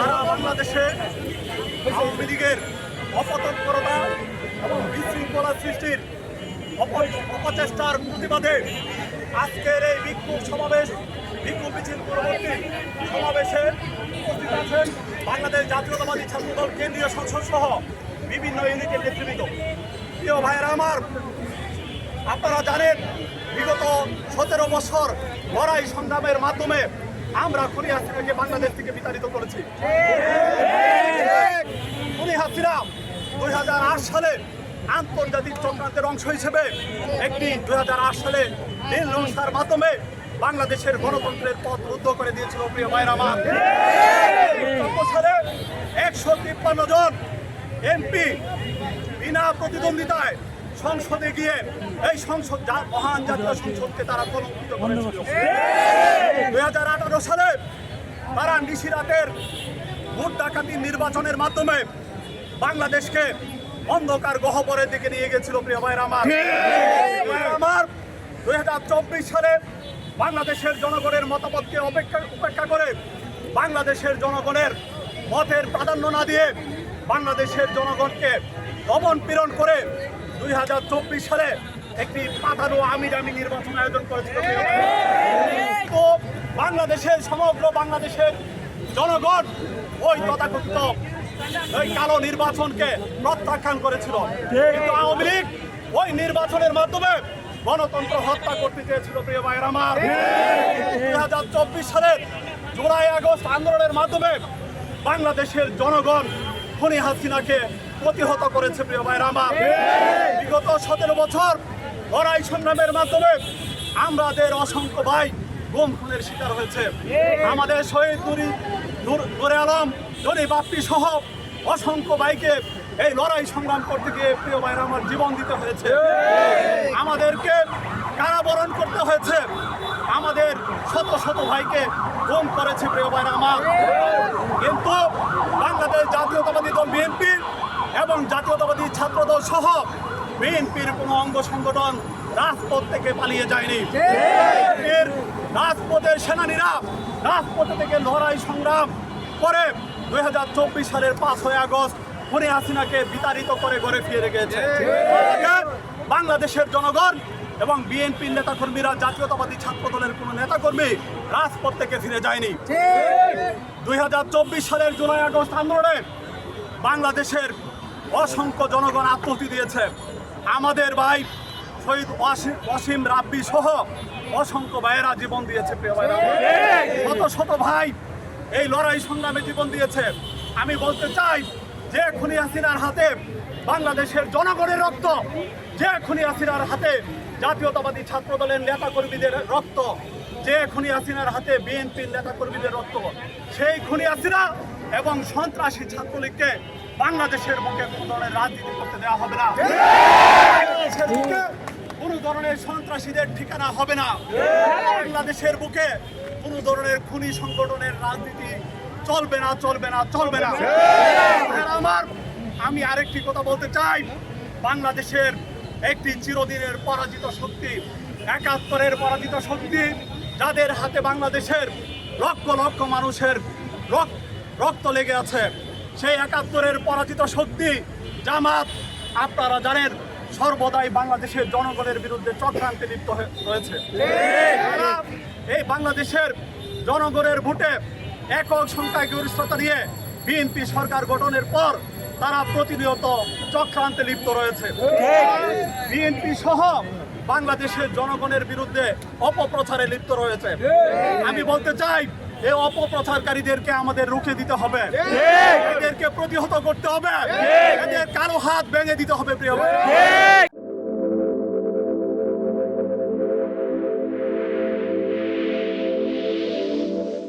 সারা বাংলাদেশে আওয়ামী লীগের অপতৎপরতা এবং বিশৃঙ্খলা সৃষ্টির অপচেষ্টার প্রতিবাদে আজকের এই বিক্ষোভ মিছিল পরবর্তী সমাবেশে উপস্থিত আছেন বাংলাদেশ জাতীয়তাবাদী ছাত্রদল কেন্দ্রীয় সংসদ সহ বিভিন্ন ইউনিটের নেতৃবৃন্দ। প্রিয় ভাইয়েরা আমার, আপনারা জানেন বিগত 17 বছর লড়াই সংগ্রামের মাধ্যমে আমরা খুনি হাসিনাকে বাংলাদেশ থেকে বিতাড়িত করেছি। খুনি হাসিনা 2008 সালে আন্তর্জাতিক চক্রান্তের অংশ হিসেবে একটি 2008 সালে নীল নকশার মাধ্যমে বাংলাদেশের গণতন্ত্রের পথ রুদ্ধ করে দিয়েছিল। প্রিয় ভাইরা আমার, 2014 সালে 153 জন এমপি বিনা প্রতিদ্বন্দ্বিতায় সংসদে গিয়ে এই মহান জাতীয় সংসদকে তারা কলঙ্কিত করেছিল। 2018 সালে তারা নিশিরাতের ভোট ডাকাতি নির্বাচনের মাধ্যমে বাংলাদেশকে অন্ধকার গহ্বরের দিকে নিয়ে গেছিল। প্রিয় ভাইরা আমার, 2024 সালে বাংলাদেশের জনগণের মতামতকে উপেক্ষা করে বাংলাদেশের জনগণের মতের প্রাধান্য না দিয়ে বাংলাদেশের জনগণকে দমন পীড়ন করে 2024 সালে একটি পাতানো আমিরামি নির্বাচন আয়োজন করেছিল। তো সমগ্র বাংলাদেশের জনগণ ওই তথাকথিত ওই কালো নির্বাচনকে প্রত্যাখ্যান করেছিল, কিন্তু আওয়ামী লীগ ওই নির্বাচনের মাধ্যমে গণতন্ত্র হত্যা করতে চেয়েছিল। প্রিয় ভাইয়েরা আমার, 2024 সালের জুলাই আগস্ট আন্দোলনের মাধ্যমে বাংলাদেশের জনগণ খুনি হাসিনাকে প্রতিহত করেছে। প্রিয় ভাইয়েরা আমার, বিগত 17 বছর লড়াই সংগ্রামের মাধ্যমে আমাদের অসংখ্য ভাই গুম খুনের শিকার হয়েছে। আমাদের শহীদ নুরে আলম, জনি বাপ্পি সহ অসংখ্য ভাইকে এই লড়াই সংগ্রাম করতে গিয়ে প্রিয় ভাইরা আমার জীবন দিতে হয়েছে। আমাদেরকে কারাবরণ করতে হয়েছে, আমাদের শত শত ভাইকে গুম করেছে। প্রিয় ভাইরা আমার, কিন্তু বাংলাদেশ জাতীয়তাবাদী দল বিএনপি এবং জাতীয়তাবাদী ছাত্রদল সহ বিএনপির কোনো অঙ্গ সংগঠন রাজপথ থেকে পালিয়ে যায়নি। রাজপথের সেনানীরা রাজপথে থেকে লড়াই সংগ্রাম করে 2024 সালের 5 আগস্ট খুনি হাসিনাকে বিতাড়িত করে ঘরে ফিরে গেছে। বাংলাদেশের জনগণ এবং বিএনপির নেতাকর্মীরা, জাতীয়তাবাদী ছাত্র দলের কোনো নেতাকর্মী রাজপথ থেকে ফিরে যায়নি। 2024 সালের জুলাই আগস্ট আন্দোলনে বাংলাদেশের অসংখ্য জনগণ আত্মহতি দিয়েছে। আমাদের ভাই শহীদ ওয়াসিম রাব্বি সহ অসংখ্য ভাইয়েরা জীবন দিয়েছে। প্রিয় ভাইরা, শত শত ভাই এই লড়াই সংগ্রামে জীবন দিয়েছে। আমি বলতে চাই, যে খুনি হাসিনার হাতে বাংলাদেশের জনগণের রক্ত, যে খুনি হাসিনার হাতে জাতীয়তাবাদী ছাত্র দলের নেতাকর্মীদের রক্ত, যে খুনি হাসিনার হাতে বিএনপির নেতাকর্মীদের রক্ত, সেই খুনি হাসিনা এবং সন্ত্রাসী ছাত্রলীগকে বাংলাদেশের বুকে কোনো ধরনের রাজনীতি করতে দেওয়া হবে না। বাংলাদেশের বুকে কোনো ধরনের সন্ত্রাসীদের ঠিকানা হবে না। বাংলাদেশের বুকে কোনো ধরনের খুনি সংগঠনের রাজনীতি চলবে না, চলবে না, চলবে না। আমার আমি আরেকটি কথা বলতে চাই, বাংলাদেশের একটি চিরদিনের পরাজিত শক্তি, 71-এর পরাজিত শক্তি, যাদের হাতে বাংলাদেশের লক্ষ লক্ষ মানুষের রক্ত লেগে আছে, সেই 71-এর পরাজিত শক্তি জামাত, আপনারা জানেন, সর্বদাই বাংলাদেশের জনগণের বিরুদ্ধে চক্রান্তে লিপ্ত রয়েছে। এই বাংলাদেশের জনগণের ভোটে একক সংখ্যাগরিষ্ঠতা নিয়ে বিএনপি সরকার গঠনের পর তারা প্রতিনিয়ত চক্রান্তে লিপ্ত রয়েছে। বিএনপি সহ বাংলাদেশের জনগণের বিরুদ্ধে অপপ্রচারে লিপ্ত রয়েছে। আমি বলতে চাই, এই অপপ্রচারকারীদেরকে আমাদের রুখে দিতে হবে, এদেরকে প্রতিহত করতে হবে, এদের কারো হাত ভেঙে দিতে হবে। প্রিয়